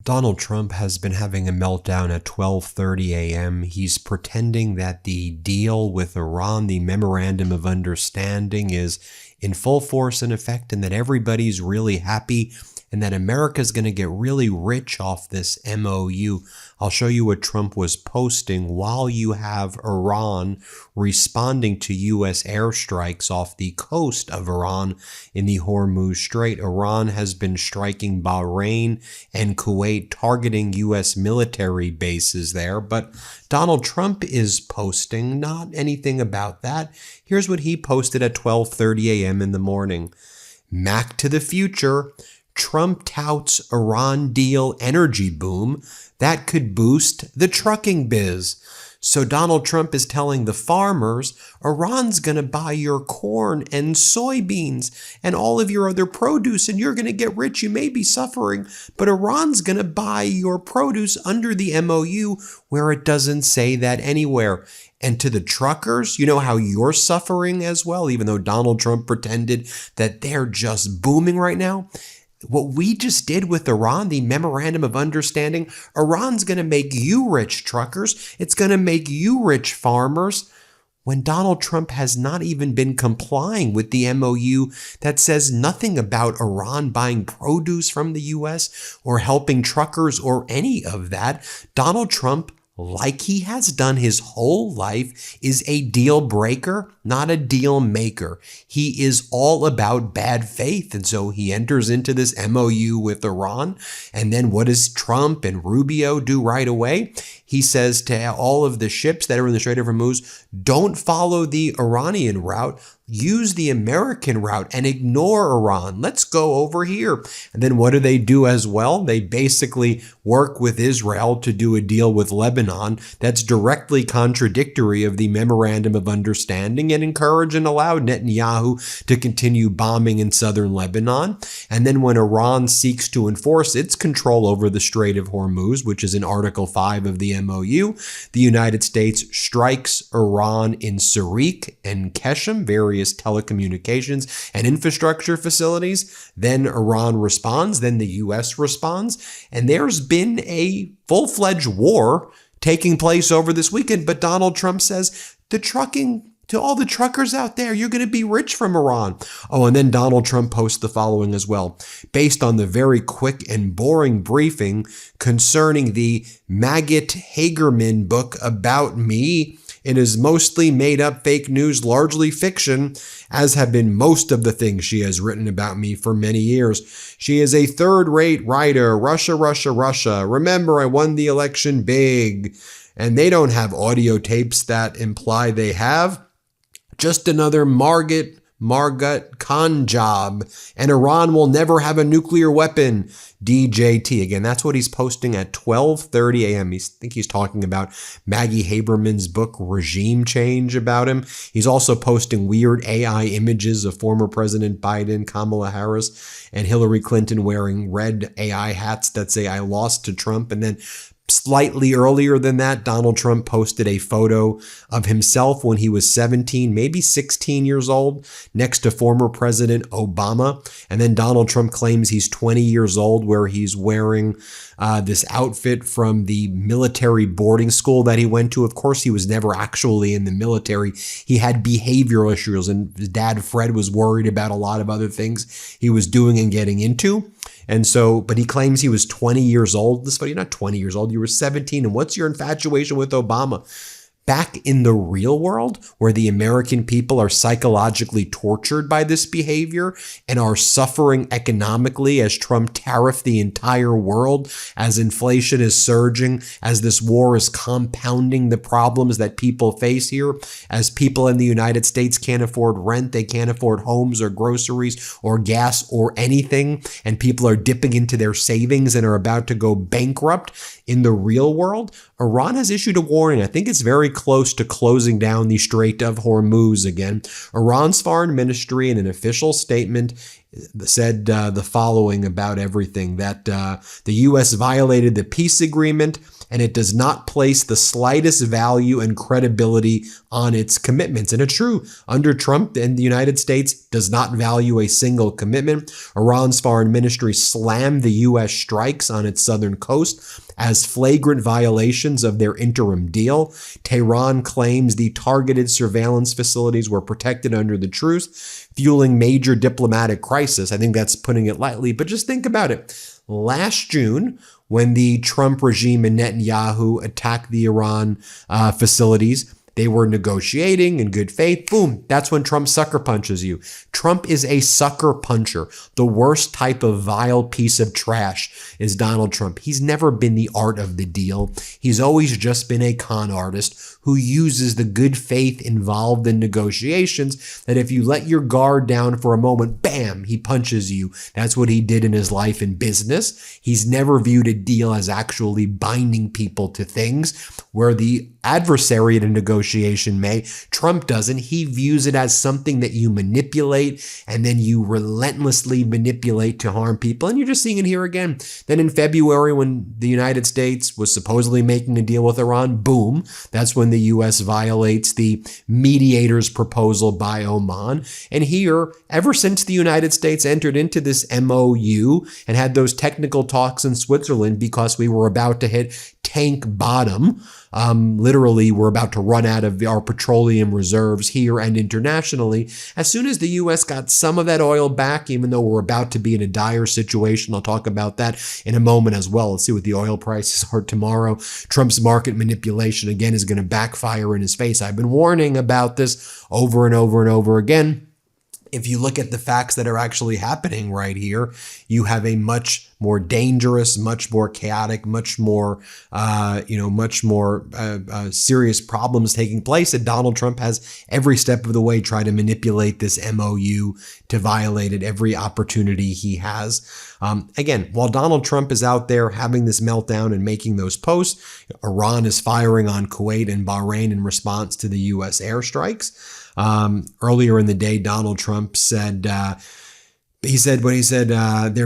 Donald Trump has been having a meltdown at 12:30 a.m. He's pretending that the deal with Iran, the Memorandum of Understanding, is in full force and effect and that everybody's really happy and that America's going to get really rich off this MOU. I'll show you what Trump was posting while you have Iran responding to U.S. airstrikes off the coast of Iran in the Hormuz Strait. Iran has been striking Bahrain and Kuwait, targeting U.S. military bases there. But Donald Trump is posting not anything about that. Here's what he posted at 12:30 a.m. in the morning. Mac to the future. Trump touts Iran deal energy boom that could boost the trucking biz. So Donald Trump is telling the farmers, Iran's going to buy your corn and soybeans and all of your other produce and you're going to get rich. You may be suffering, but Iran's going to buy your produce under the MOU where it doesn't say that anywhere. And to the truckers, you know how you're suffering as well, even though Donald Trump pretended that they're just booming right now? What we just did with Iran, the Memorandum of Understanding, Iran's going to make you rich, truckers. It's going to make you rich, farmers. When Donald Trump has not even been complying with the MOU that says nothing about Iran buying produce from the U.S. or helping truckers or any of that, Donald Trump, like he has done his whole life, is a deal breaker, not a deal maker. He is all about bad faith. And so he enters into this MOU with Iran. And then what does Trump and Rubio do right away? He says to all of the ships that are in the Strait of Hormuz, don't follow the Iranian route. Use the American route and ignore Iran. Let's go over here. And then what do they do as well? They basically work with Israel to do a deal with Lebanon that's directly contradictory of the Memorandum of Understanding and encourage and allow Netanyahu to continue bombing in southern Lebanon. And then when Iran seeks to enforce its control over the Strait of Hormuz, which is in Article 5 of the MOU, the United States strikes Iran in Sarik and Keshem, various telecommunications and infrastructure facilities. Then Iran responds, then the U.S. responds, and there's been a full-fledged war taking place over this weekend. But Donald Trump says to all the truckers out there, you're going to be rich from Iran. Oh, and then Donald Trump posts the following as well. Based on the very quick and boring briefing concerning the Maggot Hagerman book about me, it is mostly made up fake news, largely fiction, as have been most of the things she has written about me for many years. She is a third-rate writer. Russia, Russia, Russia. Remember, I won the election big. And they don't have audio tapes that imply they have. Just another Margot con job, and Iran will never have a nuclear weapon. DJT. Again, that's what he's posting at 12:30 a.m. I think he's talking about Maggie Haberman's book, Regime Change, about him. He's also posting weird AI images of former President Biden, Kamala Harris, and Hillary Clinton wearing red AI hats that say, I lost to Trump. And then slightly earlier than that, Donald Trump posted a photo of himself when he was 17, maybe 16 years old, next to former President Obama. And then Donald Trump claims he's 20 years old, where he's wearing this outfit from the military boarding school that he went to. Of course, he was never actually in the military. He had behavioral issues, and his dad, Fred, was worried about a lot of other things he was doing and getting into. And so, but he claims he was 20 years old. This, but you're not 20 years old. You were 17. And what's your infatuation with Obama? Back in the real world, where the American people are psychologically tortured by this behavior and are suffering economically as Trump tariffed the entire world, as inflation is surging, as this war is compounding the problems that people face here, as people in the United States can't afford rent, they can't afford homes or groceries or gas or anything, and people are dipping into their savings and are about to go bankrupt. In the real world, Iran has issued a warning. I think it's very close to closing down the Strait of Hormuz again. Iran's foreign ministry in an official statement said the following about everything, that the U.S. violated the peace agreement and it does not place the slightest value and credibility on its commitments. And it's true, under Trump, and the United States does not value a single commitment. Iran's foreign ministry slammed the U.S. strikes on its southern coast as flagrant violations of their interim deal. Tehran claims the targeted surveillance facilities were protected under the truce, fueling major diplomatic crisis. I think that's putting it lightly, but just think about it. Last June, when the Trump regime and Netanyahu attacked the Iran facilities, they were negotiating in good faith. Boom. That's when Trump sucker punches you. Trump is a sucker puncher. The worst type of vile piece of trash is Donald Trump. He's never been the art of the deal. He's always just been a con artist who uses the good faith involved in negotiations that if you let your guard down for a moment, bam, he punches you. That's what he did in his life in business. He's never viewed a deal as actually binding people to things where the adversary in a negotiation may. Trump doesn't. He views it as something that you manipulate and then you relentlessly manipulate to harm people. And you're just seeing it here again. Then in February, when the United States was supposedly making a deal with Iran, boom, that's when the U.S. violates the mediator's proposal by Oman. And here, ever since the United States entered into this MOU and had those technical talks in Switzerland because we were about to hit tank bottom, literally we're about to run out of our petroleum reserves here and internationally. As soon as the U.S. got some of that oil back, even though we're about to be in a dire situation, I'll talk about that in a moment as well. Let's see what the oil prices are tomorrow. Trump's market manipulation again is going to backfire in his face. I've been warning about this over and over and over again. If you look at the facts that are actually happening right here, you have a much more dangerous, much more chaotic, much more serious problems taking place. And Donald Trump has every step of the way tried to manipulate this MOU to violate it every opportunity he has. Again, while Donald Trump is out there having this meltdown and making those posts, Iran is firing on Kuwait and Bahrain in response to the U.S. airstrikes. Earlier in the day, Donald Trump said, there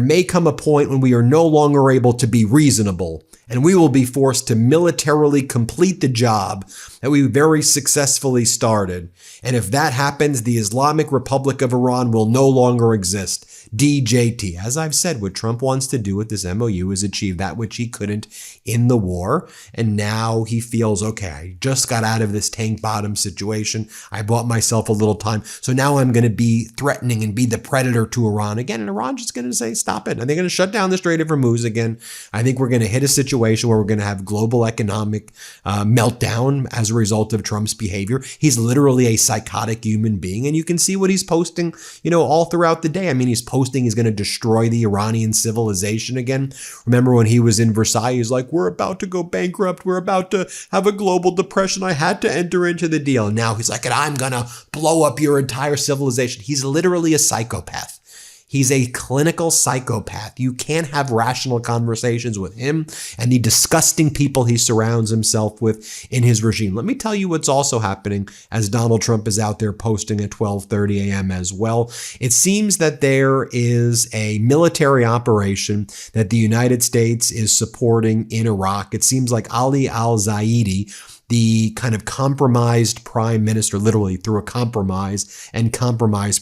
may come a point when we are no longer able to be reasonable, and we will be forced to militarily complete the job that we very successfully started. And if that happens, the Islamic Republic of Iran will no longer exist. DJT. As I've said, what Trump wants to do with this MOU is achieve that which he couldn't in the war. And now he feels, okay, I just got out of this tank bottom situation. I bought myself a little time. So now I'm going to be threatening and be the predator to Iran again. And Iran's just going to say, stop it. And they're going to shut down the Strait of Hormuz again. I think we're going to hit a situation where we're going to have global economic meltdown as a result of Trump's behavior. He's literally a psychotic human being. And you can see what he's posting, all throughout the day. I mean, he's posting he's going to destroy the Iranian civilization again. Remember when he was in Versailles, he's like, we're about to go bankrupt. We're about to have a global depression. I had to enter into the deal. And now he's like, and I'm going to blow up your entire civilization. He's literally a psychopath. He's a clinical psychopath. You can't have rational conversations with him and the disgusting people he surrounds himself with in his regime. Let me tell you what's also happening as Donald Trump is out there posting at 12:30 a.m. as well. It seems that there is a military operation that the United States is supporting in Iraq. It seems like Ali al-Zaidi, the kind of compromised prime minister, literally through a compromised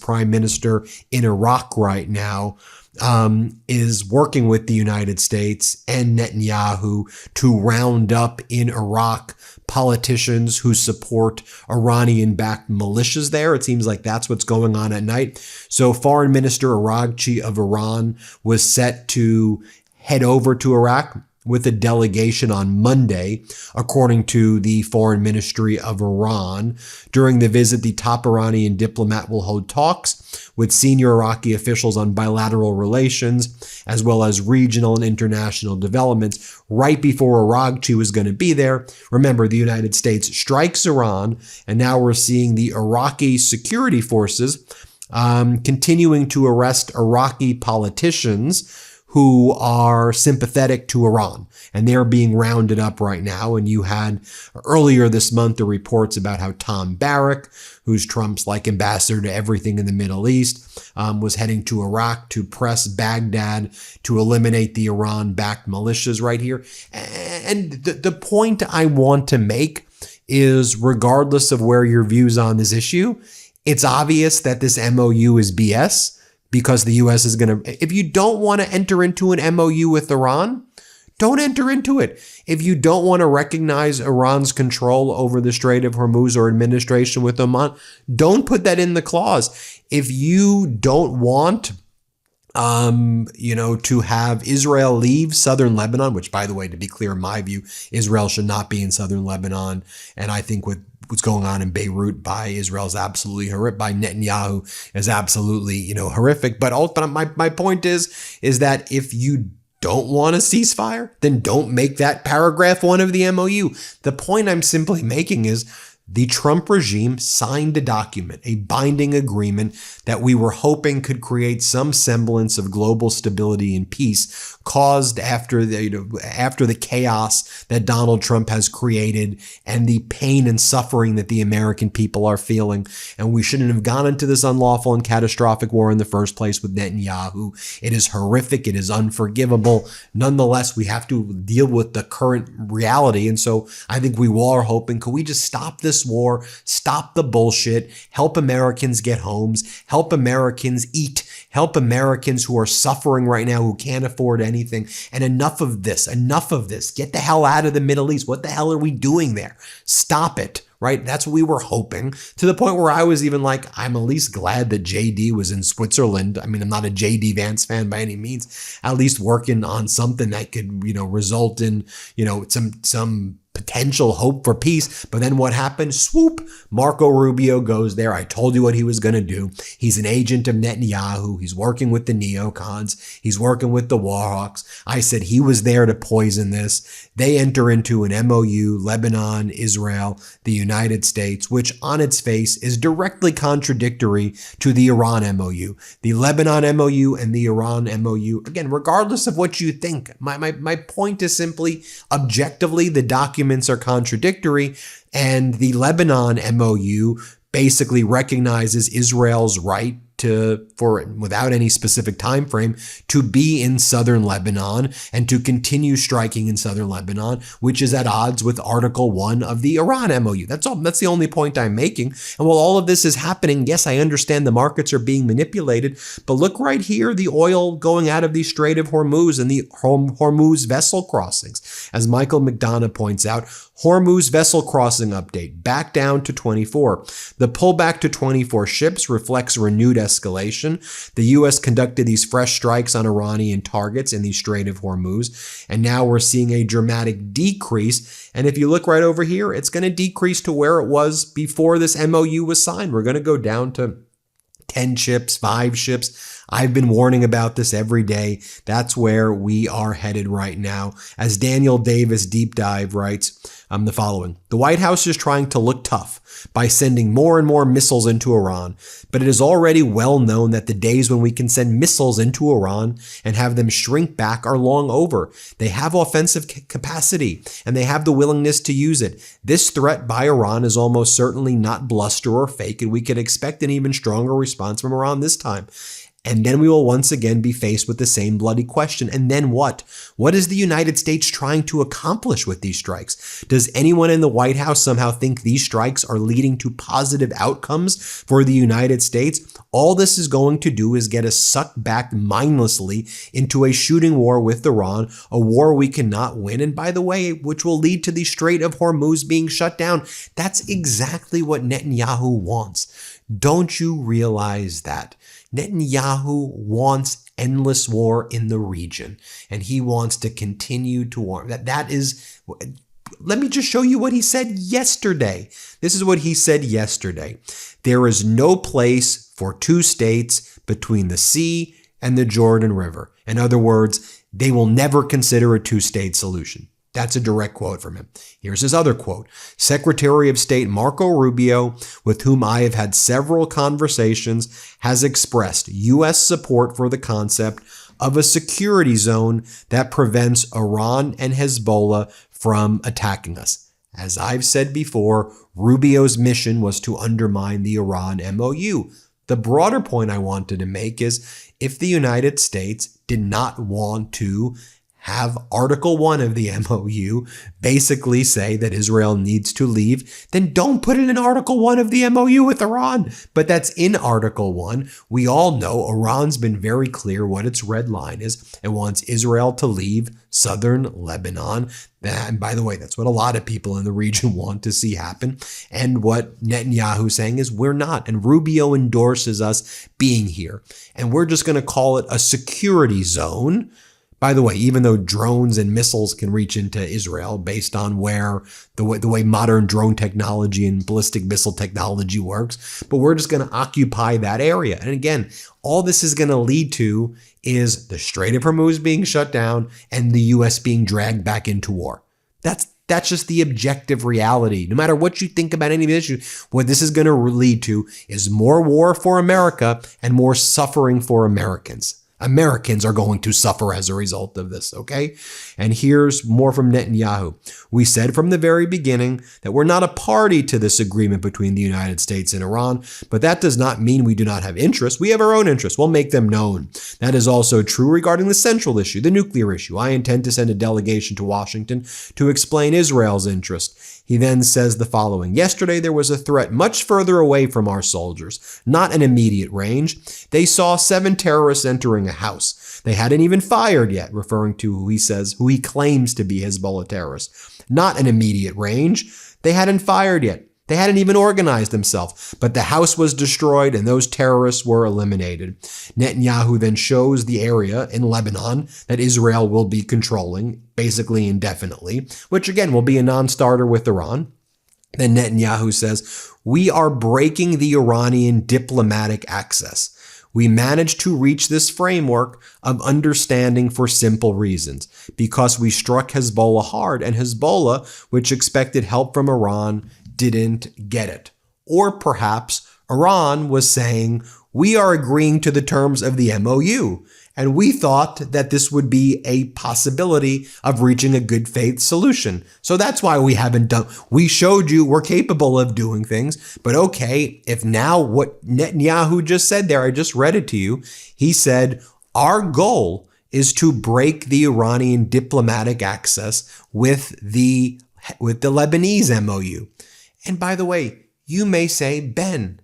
prime minister in Iraq right now, is working with the United States and Netanyahu to round up in Iraq politicians who support Iranian-backed militias there. It seems like that's what's going on at night. So Foreign Minister Araghchi of Iran was set to head over to Iraq with a delegation on Monday, according to the Foreign Ministry of Iran. During the visit, the top Iranian diplomat will hold talks with senior Iraqi officials on bilateral relations, as well as regional and international developments. Right before Araghchi was going to be there, remember, the United States strikes Iran, and now we're seeing the Iraqi security forces continuing to arrest Iraqi politicians who are sympathetic to Iran, and they're being rounded up right now. And you had earlier this month the reports about how Tom Barrack, who's Trump's ambassador to everything in the Middle East, was heading to Iraq to press Baghdad to eliminate the Iran-backed militias right here. And the point I want to make is, regardless of where your views on this issue, it's obvious that this MOU is BS, because the U.S. is going to, if you don't want to enter into an MOU with Iran, don't enter into it. If you don't want to recognize Iran's control over the Strait of Hormuz or administration with Oman, don't put that in the clause. If you don't want to have Israel leave southern Lebanon, which, by the way, to be clear, in my view, Israel should not be in southern Lebanon. And I think what's going on in Beirut by Israel is absolutely horrific, by Netanyahu is absolutely, horrific. But my point is that if you don't want a ceasefire, then don't make that paragraph 1 of the MOU. The point I'm simply making is the Trump regime signed a document, a binding agreement that we were hoping could create some semblance of global stability and peace, caused after the chaos that Donald Trump has created and the pain and suffering that the American people are feeling. And we shouldn't have gone into this unlawful and catastrophic war in the first place with Netanyahu. It is horrific. It is unforgivable. Nonetheless, we have to deal with the current reality. And so I think we all are hoping, could we just stop this war, stop the bullshit, help Americans get homes, help Americans eat, help Americans who are suffering right now, who can't afford anything. And enough of this. Get the hell out of the Middle East. What the hell are we doing there? Stop it. Right? That's what we were hoping, to the point where I was even like, I'm at least glad that JD was in Switzerland. I mean, I'm not a JD Vance fan by any means, at least working on something that could, result in, some potential hope for peace. But then what happened? Swoop, Marco Rubio goes there. I told you what he was going to do. He's an agent of Netanyahu. He's working with the neocons. He's working with the warhawks. I said he was there to poison this. They enter into an MOU, Lebanon, Israel, the United States, which on its face is directly contradictory to the Iran MOU. The Lebanon MOU and the Iran MOU, again, regardless of what you think, my point is simply, objectively, the documents are contradictory, and the Lebanon MOU basically recognizes Israel's right without any specific time frame, to be in southern Lebanon and to continue striking in southern Lebanon, which is at odds with Article 1 of the Iran MOU. That's all. That's the only point I'm making. And while all of this is happening, yes, I understand the markets are being manipulated, but look right here, the oil going out of the Strait of Hormuz and the Hormuz vessel crossings. As Michael McDonough points out, Hormuz vessel crossing update, back down to 24. The pullback to 24 ships reflects renewed escalation. The U.S. conducted these fresh strikes on Iranian targets in the Strait of Hormuz, and now we're seeing a dramatic decrease. And if you look right over here, it's going to decrease to where it was before this MOU was signed. We're going to go down to 10 ships, 5 ships. I've been warning about this every day. That's where we are headed right now. As Daniel Davis Deep Dive writes, the following. The White House is trying to look tough by sending more and more missiles into Iran, but it is already well known that the days when we can send missiles into Iran and have them shrink back are long over. They have offensive capacity, and they have the willingness to use it. This threat by Iran is almost certainly not bluster or fake, and we can expect an even stronger response from Iran this time. And then we will once again be faced with the same bloody question. And then what? What is the United States trying to accomplish with these strikes? Does anyone in the White House somehow think these strikes are leading to positive outcomes for the United States? All this is going to do is get us sucked back mindlessly into a shooting war with Iran, a war we cannot win. And by the way, which will lead to the Strait of Hormuz being shut down. That's exactly what Netanyahu wants. Don't you realize that? Netanyahu wants endless war in the region, and he wants to continue to war. That is, let me just show you what he said yesterday. This is what he said yesterday. There is no place for two states between the sea and the Jordan River. In other words, they will never consider a two-state solution. That's a direct quote from him. Here's his other quote. Secretary of State Marco Rubio, with whom I have had several conversations, has expressed U.S. support for the concept of a security zone that prevents Iran and Hezbollah from attacking us. As I've said before, Rubio's mission was to undermine the Iran MOU. The broader point I wanted to make is, if the United States did not want to have Article 1 of the MOU basically say that Israel needs to leave, then don't put it in Article 1 of the MOU with Iran. But that's in Article 1. We all know Iran's been very clear what its red line is. It wants Israel to leave southern Lebanon. And by the way, that's what a lot of people in the region want to see happen. And what Netanyahu's saying is we're not. And Rubio endorses us being here. And we're just going to call it a security zone. By the way, even though drones and missiles can reach into Israel based on where the way modern drone technology and ballistic missile technology works, but we're just going to occupy that area. And again, all this is going to lead to is the Strait of Hormuz being shut down and the U.S. being dragged back into war. That's just the objective reality. No matter what you think about any of the issues, what this is going to lead to is more war for America and more suffering for Americans. Americans are going to suffer as a result of this, okay? And here's more from Netanyahu. We said from the very beginning that we're not a party to this agreement between the United States and Iran, but that does not mean we do not have interests. We have our own interests. We'll make them known. That is also true regarding the central issue, the nuclear issue. I intend to send a delegation to Washington to explain Israel's interest. He then says the following. Yesterday, there was a threat much further away from our soldiers, not an immediate range. They saw 7 terrorists entering a house. They hadn't even fired yet, referring to who he claims to be Hezbollah terrorists. Not an immediate range. They hadn't fired yet. They hadn't even organized themselves, but the house was destroyed and those terrorists were eliminated. Netanyahu then shows the area in Lebanon that Israel will be controlling, basically indefinitely, which again will be a non-starter with Iran. Then Netanyahu says, we are breaking the Iranian diplomatic access. We managed to reach this framework of understanding for simple reasons, because we struck Hezbollah hard, and Hezbollah, which expected help from Iran, didn't get it. Or perhaps Iran was saying, we are agreeing to the terms of the MOU, and we thought that this would be a possibility of reaching a good faith solution. So that's why we showed you we're capable of doing things. But okay, if now what Netanyahu just said there, I just read it to you. He said, our goal is to break the Iranian diplomatic access with the Lebanese MOU. And by the way, you may say, Ben,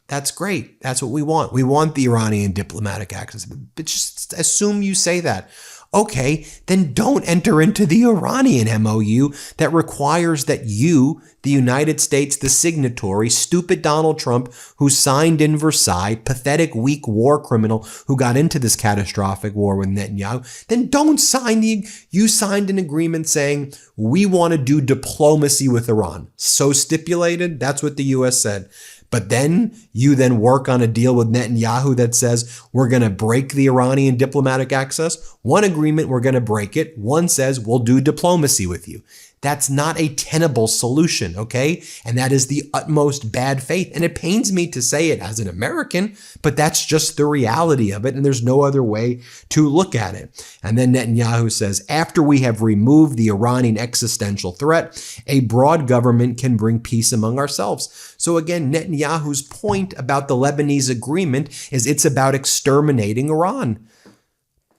that's great. That's what we want. We want the Iranian diplomatic access. But just assume you say that. Okay, then don't enter into the Iranian MOU that requires that you, the United States, the signatory, stupid Donald Trump, who signed in Versailles, pathetic, weak war criminal who got into this catastrophic war with Netanyahu, then don't sign you signed an agreement saying, we want to do diplomacy with Iran. So stipulated, that's what the U.S. said. But then you work on a deal with Netanyahu that says we're going to break the Iranian diplomatic access. One agreement, we're going to break it. One says we'll do diplomacy with you. That's not a tenable solution, okay? And that is the utmost bad faith. And it pains me to say it as an American, but that's just the reality of it. And there's no other way to look at it. And then Netanyahu says, after we have removed the Iranian existential threat, a broad government can bring peace among ourselves. So again, Netanyahu's point about the Lebanese agreement is it's about exterminating Iran.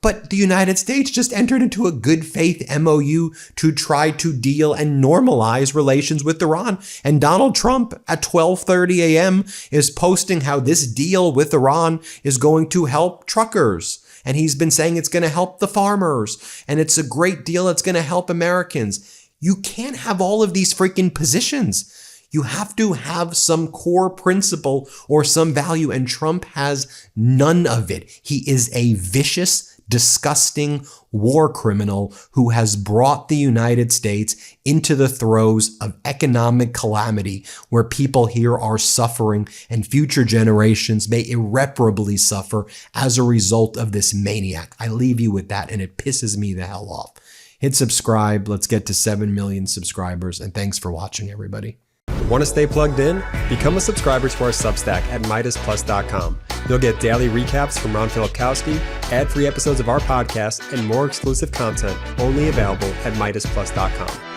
But the United States just entered into a good faith MOU to try to deal and normalize relations with Iran. And Donald Trump at 12:30 a.m. is posting how this deal with Iran is going to help truckers. And he's been saying it's going to help the farmers. And it's a great deal. It's going to help Americans. You can't have all of these freaking positions. You have to have some core principle or some value. And Trump has none of it. He is a vicious, disgusting war criminal who has brought the United States into the throes of economic calamity where people here are suffering and future generations may irreparably suffer as a result of this maniac. I leave you with that, and it pisses me the hell off. Hit subscribe. Let's get to 7 million subscribers, and thanks for watching, everybody. Want to stay plugged in? Become a subscriber to our Substack at MeidasPlus.com. You'll get daily recaps from Ron Filipkowski, ad-free episodes of our podcast, and more exclusive content only available at MeidasPlus.com.